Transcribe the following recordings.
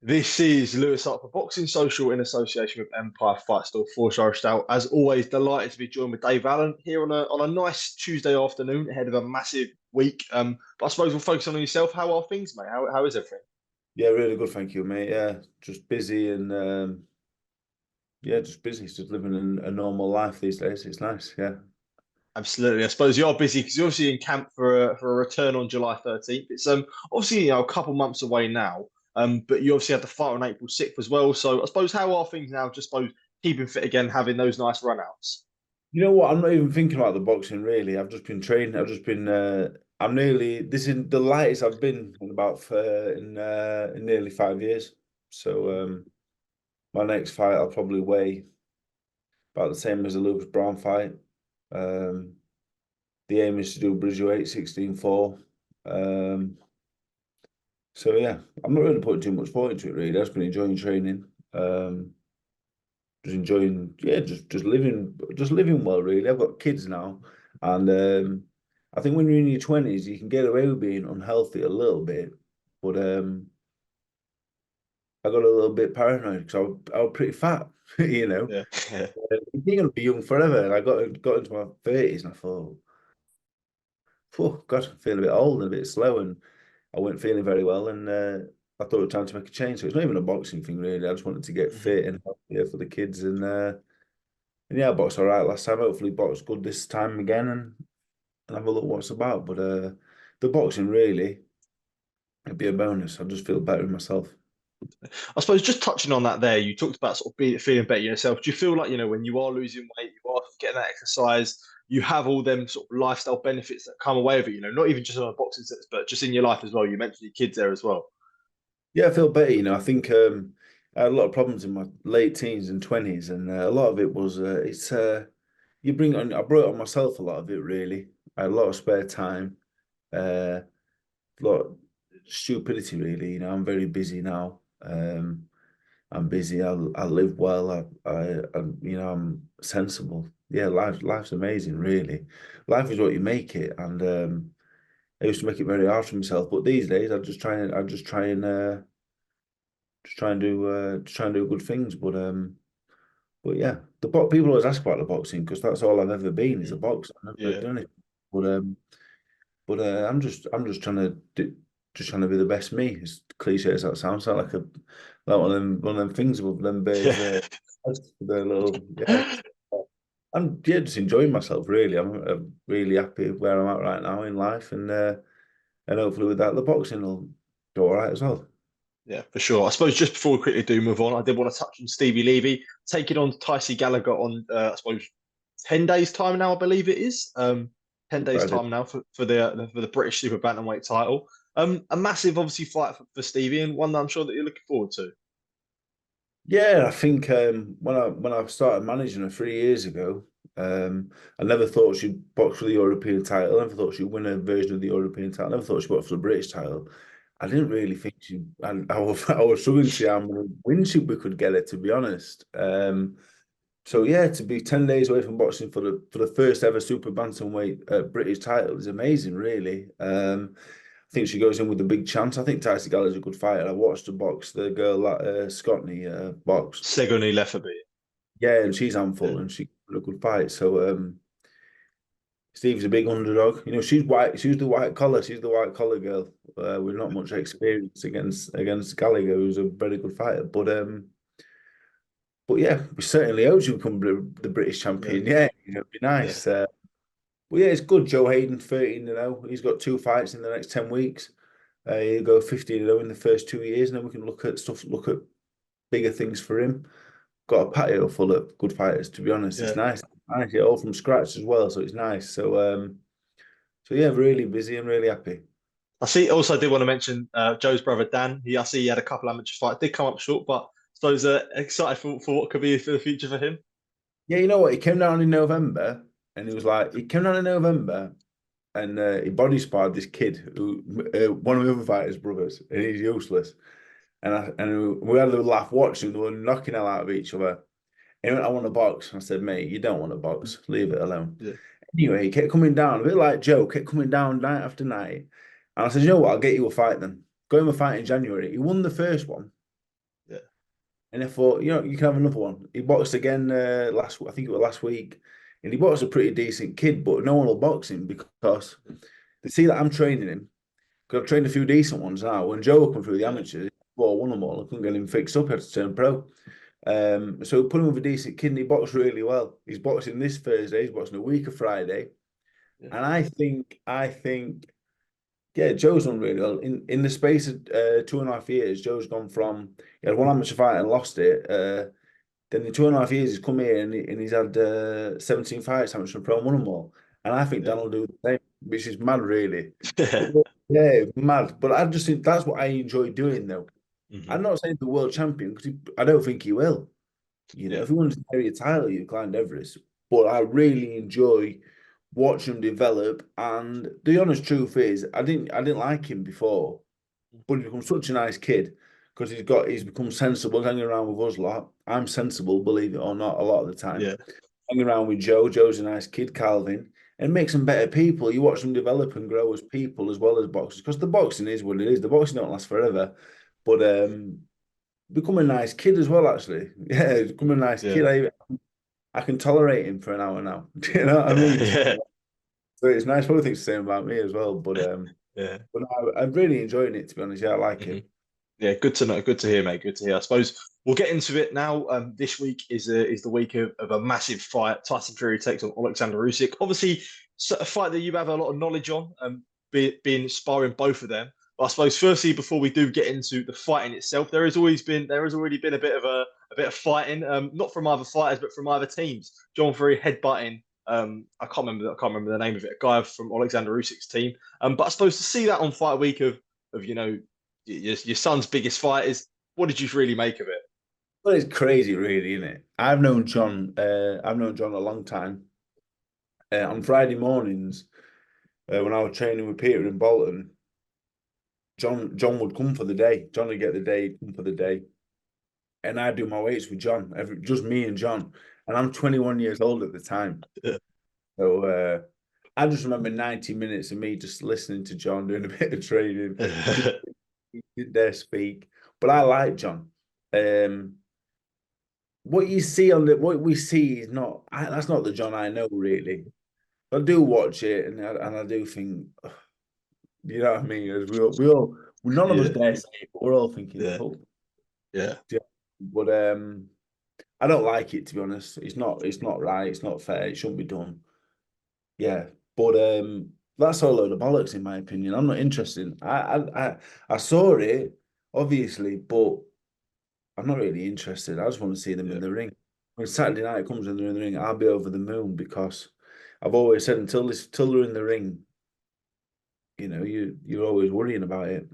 This is Lewis Hart for Boxing Social in association with Empire Fight Store Forged Irish Stout. As always, delighted to be joined with Dave Allen here on a nice Tuesday afternoon ahead of a massive week. But I suppose we'll focus on yourself. How are things, mate? How is everything? Yeah, really good, thank you, mate. Yeah, just busy and yeah, just busy. Just living a normal life these days. It's nice. Yeah. Absolutely. I suppose you're busy because you're obviously in camp for a return on July 13th. It's obviously a couple months away now. But you obviously had the fight on April 6th as well. So I suppose how are things now? Just suppose keeping fit again, having those nice run outs. You know what? I'm not even thinking about the boxing really. I've just been training. I've just been. I'm nearly. This is the lightest I've been in about in nearly 5 years. So my next fight, I'll probably weigh about the same as the Lucas Brown fight. Um, the aim is to do Bridgeweight 16-4. So yeah, I'm not really putting too much thought into it really. I've just been enjoying training. Um, just enjoying, yeah, just living well really. I've got kids now, and I think when you're in your 20s, you can get away with being unhealthy a little bit. But I got a little bit paranoid because I was pretty fat, you know. Yeah. Yeah. You're gonna be young forever, and I got into my 30s, and I thought, oh God, I feel a bit old and a bit slow, and I wasn't feeling very well, and I thought it was time to make a change. So it's not even a boxing thing, really. I just wanted to get Mhm. fit and healthier for the kids, and yeah, I boxed all right last time. Hopefully, box good this time again, and have a look what's about. But the boxing really, it'd be a bonus. I just feel better in myself. I suppose just touching on that there, you talked about sort of feeling better yourself. Do you feel like, when you are losing weight, you are getting that exercise, you have all them sort of lifestyle benefits that come away with it, not even just on a boxing sense, but just in your life as well. You mentioned your kids there as well. Yeah, I feel better. I think I had a lot of problems in my late teens and 20s, and a lot of it was it's you bring it on. I brought it on myself a lot of it really. I had a lot of spare time. Uh, a lot of stupidity really. I'm very busy now. I'm busy. I live well. I'm sensible. Yeah, life's amazing, really. Life is what you make it, and I used to make it very hard for myself. But these days, I just try and do good things. But yeah, people always ask about the boxing because that's all I've ever been is a Mm. boxer. I've never Yeah. done it. But I'm just trying to be the best me. As cliche as that sounds, sound like one of them things with them bears. Yeah. The little yeah. I'm yeah, just enjoying myself really. I'm really happy where I'm at right now in life, and hopefully with that, the boxing will go all right as well. Yeah, for sure. I suppose just before we quickly do move on, I did want to touch on Stevi Levy taking on Tysie Gallagher on, I suppose, 10 days' time now, I believe it is. 10 days' Friday. time now for the British Super Bantamweight title. A massive, obviously, fight for Stevie and one that I'm sure that you're looking forward to. Yeah, I think when I started managing her 3 years ago, I never thought she'd box for the European title. I never thought she'd win a version of the European title. I never thought she'd box for the British title. I didn't really think she. I was struggling to see how many wins we could get her, to be honest. So yeah, to be 10 days away from boxing for the first ever super bantamweight British title is amazing, really. I think she goes in with a big chance. I think Tyson Gallagher's a good fighter. I watched her box the girl that Scotney boxed. Segoni Lefferby. Yeah, and she's Yeah. handful and she put a good fight. So Steve's a big underdog. She's white. She's the white collar. She's the white collar girl with not much experience against Gallagher, who's a very good fighter. But yeah, we certainly hope she become the British Yeah. champion. Yeah, it'd be Yeah. nice. But yeah, it's good. Joe Hayden, 13-0. He's got two fights in the next 10 weeks. He'll go 15-0 in the first 2 years, and then we can look at bigger things for him. Got a patio full of good fighters, to be honest. It's Yeah. nice. Nice, yeah, all from scratch as well, so it's nice. So yeah, really busy and really happy. I see. Also, I did want to mention Joe's brother Dan. I see he had a couple amateur fights. Did come up short, but I suppose excited for what could be for the future for him. Yeah, you know what? He came down in November, and he came down in November, and he body sparred this kid who one of the other fighters' brothers, and he's useless. And we had a little laugh watching. They were knocking hell out of each other. He went, I want to box. I said, mate, you don't want to box. Leave it alone. Yeah. Anyway, he kept coming down, a bit like Joe, kept coming down night after night. And I said, you know what? I'll get you a fight then. Got him a fight in January. He won the first one. And I thought, you can have another one. He boxed again I think it was last week, and he boxed a pretty decent kid, but no one will box him because they see that I'm training him. Because I've trained a few decent ones now. When Joe come through the Yeah, amateurs, well, one of them all, I couldn't get him fixed up. I had to turn pro. So put him with a decent kid, and he boxed really well. He's boxing this Thursday. He's boxing a week of Friday, yeah, and I think, yeah, Joe's done really well. In the space of 2.5 years, Joe's gone from he had one amateur fight and lost it. Then in 2.5 years, he's come here and he's had 17 fights, amateur and pro, and won them all. And I think yeah, Dan will do the same, which is mad, really. yeah. But, yeah, mad. But I just think that's what I enjoy doing, though. Hmm. I'm not saying the world champion because I don't think he will. Yeah, If he wants to carry a title, you climbed Everest. But I really enjoy watching him develop. And the honest truth is, I didn't like him before, but he's become such a nice kid because he's become sensible, hanging around with us a lot. I'm sensible, believe it or not, a lot of the time. yeah, Hanging around with Joe. Joe's a nice kid, Calvin, and makes them better people. You watch them develop and grow as people as well as boxers, because the boxing is what it is. The boxing don't last forever, but become a nice kid as well. Actually, yeah, become a nice yeah, kid. I can tolerate him for an hour now. Do you know what I mean? yeah, So it's nice. Other things to say about me as well, yeah. but I'm really enjoying it, to be honest. Yeah, I like Hmm. it. Yeah, good to know. Good to hear, mate. Good to hear. I suppose we'll get into it now. This week is the week of a massive fight. Tyson Fury takes on Oleksandr Usyk. Obviously, a fight that you have a lot of knowledge on, being sparring both of them. But I suppose firstly, before we do get into the fighting itself, there has already been a bit of fighting, not from other fighters, but from other teams. John Fury headbutting. I can't remember the name of it. A guy from Alexander Usyk's team. But I suppose to see that on fight week of your son's biggest fighters. What did you really make of it? Well, it's crazy, really, isn't it? I've known John. I've known John a long time. On Friday mornings, when I was training with Peter in Bolton, John would come for the day. John would get the day, come for the day, and I do my weights with John. Just me and John, and I'm 21 years old at the time. So I just remember 90 minutes of me just listening to John doing a bit of training. He didn't dare speak, but I like John. Um, what we see is not that's not the John I know, really. I do watch it, and I do think, you know what I mean. As none of us Yeah, dare say it, but we're all thinking, yeah, oh, yeah, yeah. But I don't like it, to be honest. It's not right. It's not fair. It shouldn't be done. Yeah, but that's all a load of bollocks, in my opinion. I'm not interested. I saw it, obviously, but I'm not really interested. I just want to see them in yeah, the ring. When Saturday night comes and they're in the ring, I'll be over the moon because I've always said till they're in the ring, you're always worrying about it.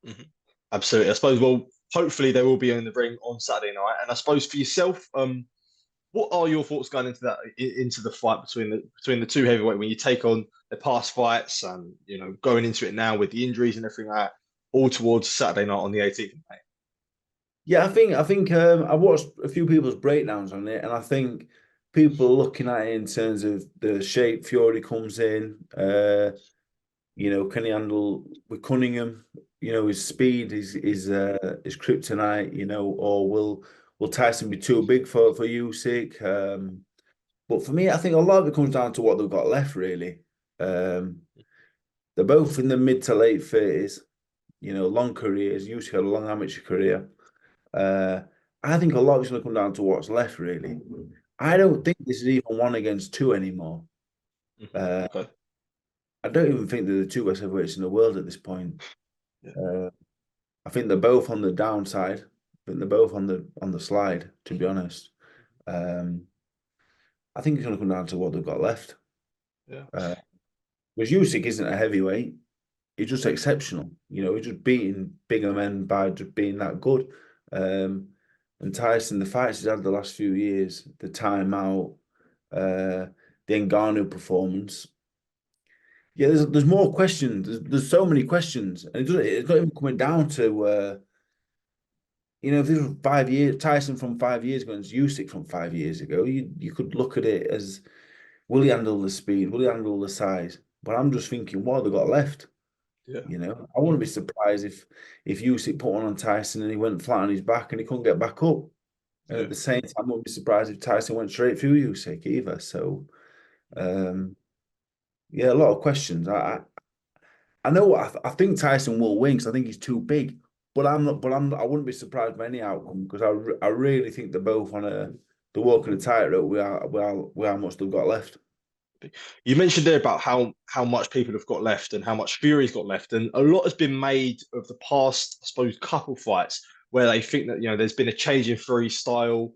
mhm. Absolutely. I suppose. Well, hopefully they will be in the ring on Saturday night. And I suppose for yourself, what are your thoughts going into into the fight between the two heavyweight when you take on the past fights and going into it now with the injuries and everything like that, all towards Saturday night on the 18th of May? Yeah, I think I watched a few people's breakdowns on it, and I think people are looking at it in terms of the shape Fury comes in. Can he handle with Cunningham? His speed is kryptonite. Or will Tyson be too big for Usyk? But for me, I think a lot of it comes down to what they've got left, really. Um, they're both in the mid to late 30s. Long careers. Usyk had a long amateur career. Uh, I think a lot of it's going to come down to what's left, really. I Yeah. don't think this is even one against two anymore. Hmm. Uh, Okay. I don't even think they're the two best heavyweights in the world at this point. Yeah. Uh, I think they're both on the downside. I think they're both on the slide, to be honest. Um, I think it's going to come down to what they've got left. Yeah. Uh, because Usyk isn't a heavyweight. He's just exceptional. He's just beating bigger men by just being that good. Um, and Tyson, the fights he's had the last few years, the timeout, uh, the Ngannou performance. Yeah, there's more questions. There's so many questions, and it's not even coming down to if this was 5 years, Tyson from 5 years ago and Usyk from 5 years ago, you could look at it as, will he handle the speed? Will he handle the size? But I'm just thinking, what have they got left? Yeah. I wouldn't be surprised if Usyk put one on Tyson and he went flat on his back and he couldn't get back up. And Yeah. at the same time, I wouldn't be surprised if Tyson went straight through Usyk either. So, um, yeah, a lot of questions. I know what I think Tyson will win because I think he's too big. But I'm not. But I wouldn't be surprised by any outcome because I really think they're both on the walk of the tightrope. We how much they've got left. You mentioned there about how much people have got left and how much Fury's got left, and a lot has been made of the past, I suppose, couple fights where they think that there's been a change in Fury style.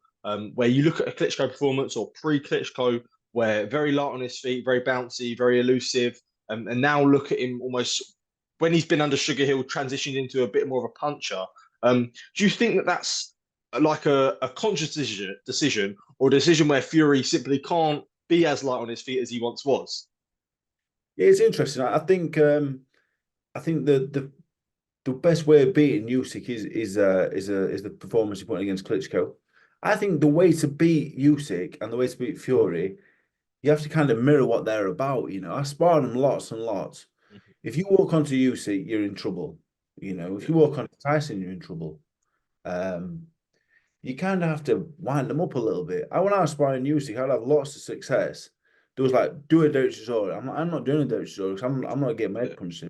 Where you look at a Klitschko performance or pre-Klitschko, where very light on his feet, very bouncy, very elusive, and now look at him almost when he's been under Sugar Hill, transitioned into a bit more of a puncher. Do you think that that's like a conscious decision, or a decision where Fury simply can't be as light on his feet as he once was? Yeah, it's interesting. I think the best way of beating Usyk is the performance he put against Klitschko. I think the way to beat Usyk and the way to beat Fury, you have to kind of mirror what they're about. I sparred them lots and lots. Mhm. If you walk onto Usyk, you're in trouble. If Yeah, you walk onto Tyson, you're in trouble. Um, you kind of have to wind them up a little bit. When I was sparring Usyk, I'd have lots of success. There was like, do a Dutch I'm not doing a Dutch because I'm not getting my yeah, head punched in.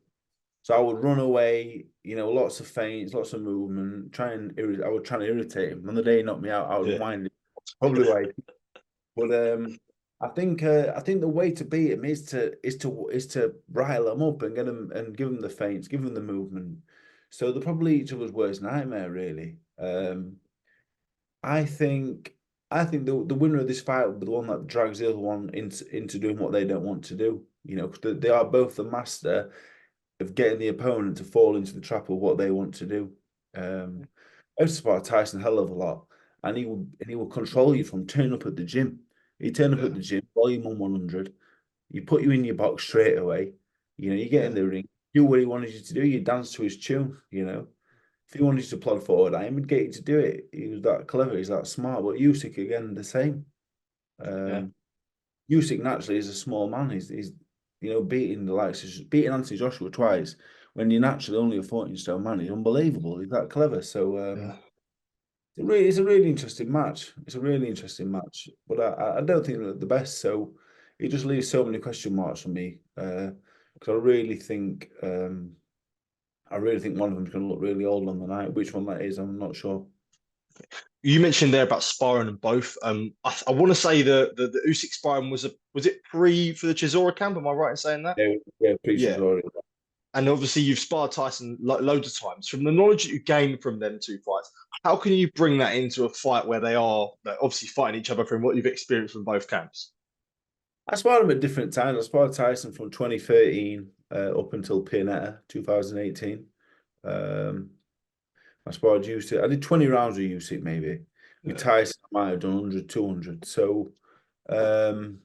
So I would run away, lots of feints, lots of movement, I would try to irritate him. On the day he knocked me out, I would yeah, wind him. Probably why. But I think the way to beat him is to rile them up and get them and give them the feints, give them the movement. So they're probably each other's worst nightmare, really. I think I think the winner of this fight will be the one that drags the other one into doing what they don't want to do. 'Cause they are both the master of getting the opponent to fall into the trap of what they want to do. Um, I used to spar Tyson a hell of a lot, and he would control you from turning up at the gym. He'd turn up yeah, at the gym, volume on 100. He put you in your box straight away. You get in yeah, the ring, do what he wanted you to do. You dance to his tune. If he wanted you to plod forward, I would get you to do it. He was that clever. He's that smart. But Usyk again, the same. yeah, Um, Usyk naturally is a small man. He's beating Anthony Joshua twice when you're naturally only a 14 stone man. He's unbelievable. He's that clever. So yeah. it's a really interesting match. It's a really interesting match. But I don't think they're the best. So it just leaves so many question marks for me. Because I really think one of them's going to look really old on the night. Which one that is, I'm not sure. You mentioned there about sparring and both. I want to say the Usyk sparring was it pre for the Chisora camp? Am I right in saying that? Yeah, yeah, Preacher's Yeah. already. And obviously you've sparred Tyson loads of times. From the knowledge that you gained from them two fights, how can you bring that into a fight where they're obviously fighting each other from what you've experienced from both camps? I sparred him at different times. I sparred Tyson from 2013 up until Pianetta 2018. Um, I sparred Usyk. I did 20 rounds with Usyk maybe. With Yeah, Tyson, I might have done 100, 200. Um,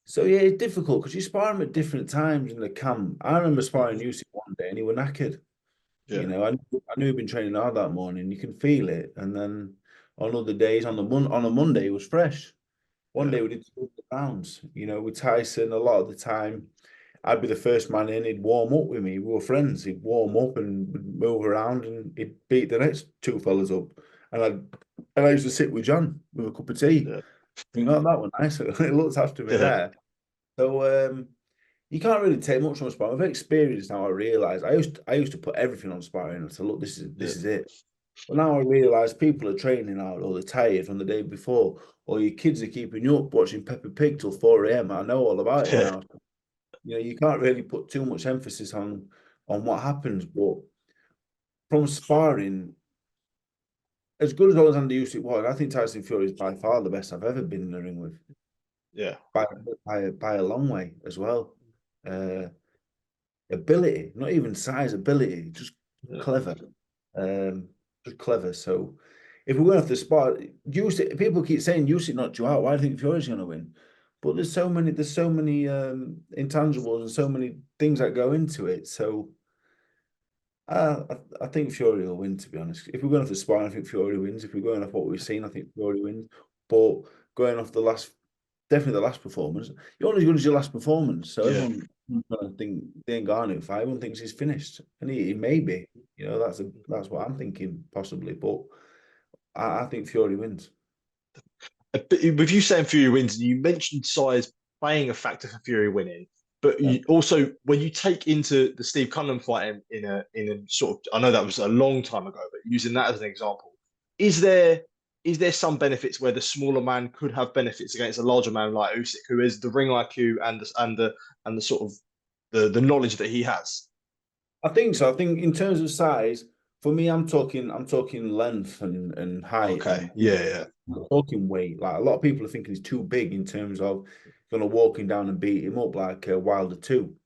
so yeah, it's difficult because you spar him at different times in the camp. I remember sparring mhm, Usyk one day and he was knackered. yeah, I knew he'd been training hard that morning. You can feel it. And then on other days, on a Monday, he was fresh. One yeah, day we did 200 rounds. With Tyson, a lot of the time, I'd be the first man in. He'd warm up with me. We were friends. He'd warm up and we'd move around, and he'd beat the next two fellas up. And I used to sit with John with a cup of tea. yeah, That one nice. It looked after me yeah, there. So you can't really take much from sparring. I've experienced now. I realise I used to put everything on sparring and say, look, this is yeah, this is it. But now I realise people are training out or they're tired from the day before, or your kids are keeping you up watching Peppa Pig till 4 a.m. I know all about it yeah, now. You can't really put too much emphasis on what happens. But from sparring, as good as Oleksandr Usyk was, I think Tyson Fury is by far the best I've ever been in the ring with, yeah, by a long way as well. Uh, ability, not even size, ability, just yeah, clever. Um, just clever. So if we're going to have to spar, Usyk, people keep saying Usyk knocked you out. Why do you think Fury's going to win? But there's so many intangibles and so many things that go into it. So I think Fury will win, to be honest. If we're going off the spine, I think Fury wins. If we're going off what we've seen, I think Fury wins. But going off definitely the last performance, you're only as good as your last performance. So yeah. everyone gonna think they ain't got it five. Everyone thinks he's finished, and he may be. That's what I'm thinking possibly. But I think Fury wins. But with you saying Fury wins, and you mentioned size playing a factor for Fury winning, but Yeah. you also when you take into the Steve Cunningham fight in a sort of, I know that was a long time ago, but using that as an example, is there is there some benefits where the smaller man could have benefits against a larger man like Usyk, who has the ring IQ and the sort of the knowledge that he has? I think so. I think in terms of size, for me, I'm talking length and height, Okay, and yeah, I'm talking weight. Like a lot of people are thinking he's too big in terms of gonna walk him down and beat him up like Wilder too.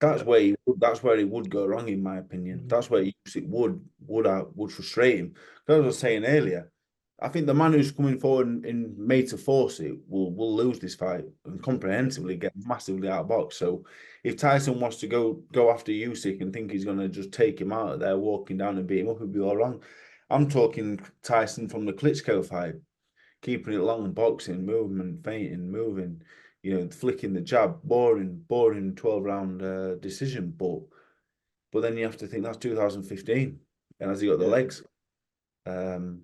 That's yeah, where that's where he would go wrong, in my opinion. That's where Usyk would frustrate him. As I was saying earlier, I think the man who's coming forward and made to force it will lose this fight and yeah, comprehensively get massively outboxed. So if Tyson wants to go after Usyk and think he's gonna just take him out of there, walking down and beat him up, he'd be all wrong. I'm talking Tyson from the Klitschko fight, keeping it long, boxing, movement, feinting, moving, flicking the jab, boring 12 round decision. But then you have to think that's 2015, and has he got the yeah, legs? Um,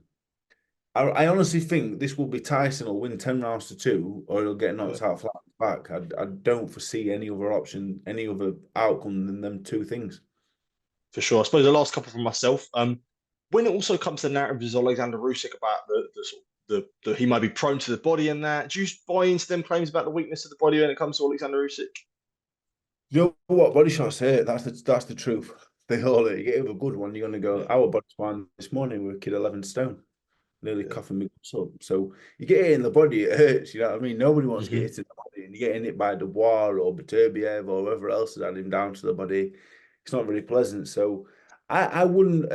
I honestly think this will be Tyson will win 10 rounds to 2, or he'll get yeah. knocked out flat back. I don't foresee any other option, any other outcome than them two things. For sure. I suppose the last couple from myself. When it also comes to narratives of Alexander Usyk about the sort of the he might be prone to the body and that, do you buy into them claims about the weakness of the body when it comes to Alexander Usyk? You know what? Body shots hurt. That's the truth. They all hurt. You get a good one, you're gonna go. Yeah, Our body span this morning we were kid 11 stone, nearly yeah. coughing me guts up. So you get hit in the body, it hurts. You know what I mean? Nobody wants to get Hmm. hit in the body, and you're getting hit by Dubois or Beterbiev or whoever else has had him down to the body. It's not very pleasant. So I wouldn't.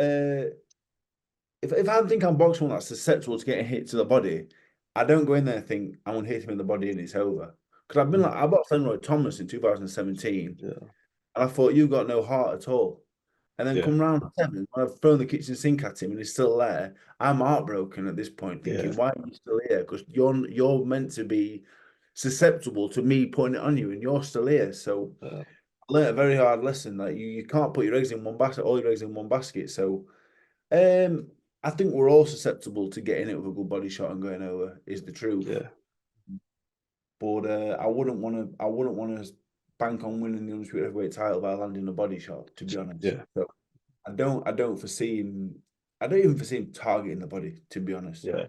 If I think I'm boxing one that's susceptible to getting hit to the body, I don't go in there and think I'm gonna hit him in the body and it's over. Because I've been like I boxed Roy Thomas in 2017, Yeah, and I thought you got no heart at all. And then yeah, come round 7, when I've thrown the kitchen sink at him and he's still there, I'm heartbroken at this point, yeah, thinking, why are you still here? Because you're meant to be susceptible to me putting it on you, and you're still here. So uh, I learned a very hard lesson that you can't put your eggs in one basket, all your eggs in one basket. So I think we're all susceptible to getting it with a good body shot and going over, is the truth. yeah, But I wouldn't want to bank on winning the undisputed heavyweight title by landing a body shot, to be honest. yeah, So I don't foresee him. I don't even foresee him targeting the body, to be honest, yeah,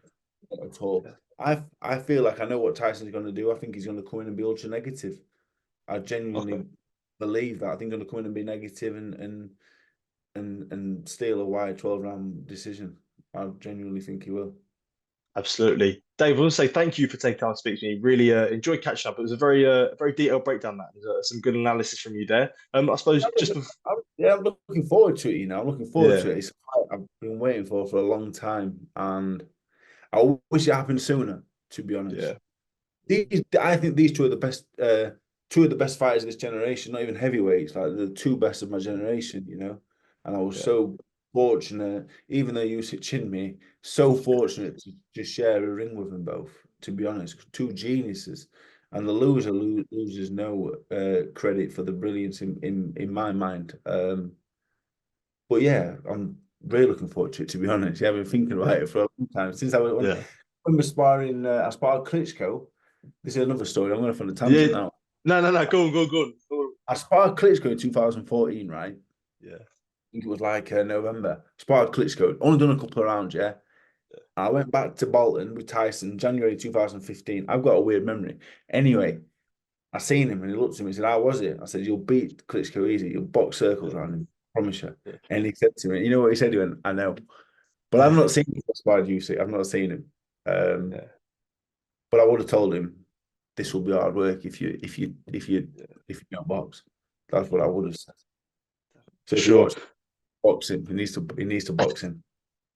at all. yeah, I feel like I know what Tyson's going to do. I think he's going to come in and be ultra negative. I okay, genuinely believe that. I think he's going to come in and be negative and steal a wide 12 round decision. I genuinely think he will. absolutely. Dave, I want to say thank you for taking time to speak to me. Really enjoyed catching up. It was a very detailed breakdown. That there's some good analysis from you there. I suppose just before, Yeah, I'm looking forward to it. I'm looking forward yeah, to it. It's a fight I've been waiting for a long time, and I wish it happened sooner. To be honest, yeah, I think these two of the best fighters of this generation. Not even heavyweights, like the two best of my generation. And I was yeah, so fortunate, even though Usyk chinned me, so fortunate to just share a ring with them both. To be honest, two geniuses. And the loses no credit for the brilliance in my mind. But yeah, I'm really looking forward to it. To be honest, yeah, I've been thinking about yeah, it for a long time since yeah, when we're sparring. I sparred Klitschko. This is another story. I'm going off on a tangent yeah. now. No, no, no. Go on, go on, go on. Go on. I sparred Klitschko in 2014, right? I Yeah, think it was like November. Sparred Klitschko. Only done a couple of rounds, yeah. I went back to Bolton with Tyson January 2015. I've got a weird memory. Anyway, I seen him and he looked at me and said, "How was it?" I said, "You'll beat Klitschko easy. You'll box circles yeah, around him. I promise you." yeah, And he said to me, you know what he said? He went, "I know." But I've yeah, not seen him aspire Usyk. I've not seen him. yeah, But I would have told him this will be hard work yeah. if you don't box. That's what I would have said. For So if you sure. watch boxing, he needs to box him.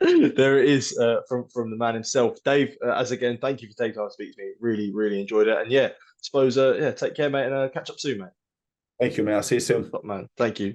There it is from the man himself, Dave. As again, thank you for taking time to speak to me. Really enjoyed it. And yeah, suppose yeah, take care, mate, and catch up soon, mate. Thank you, man. I'll see you soon. Top man. Thank you.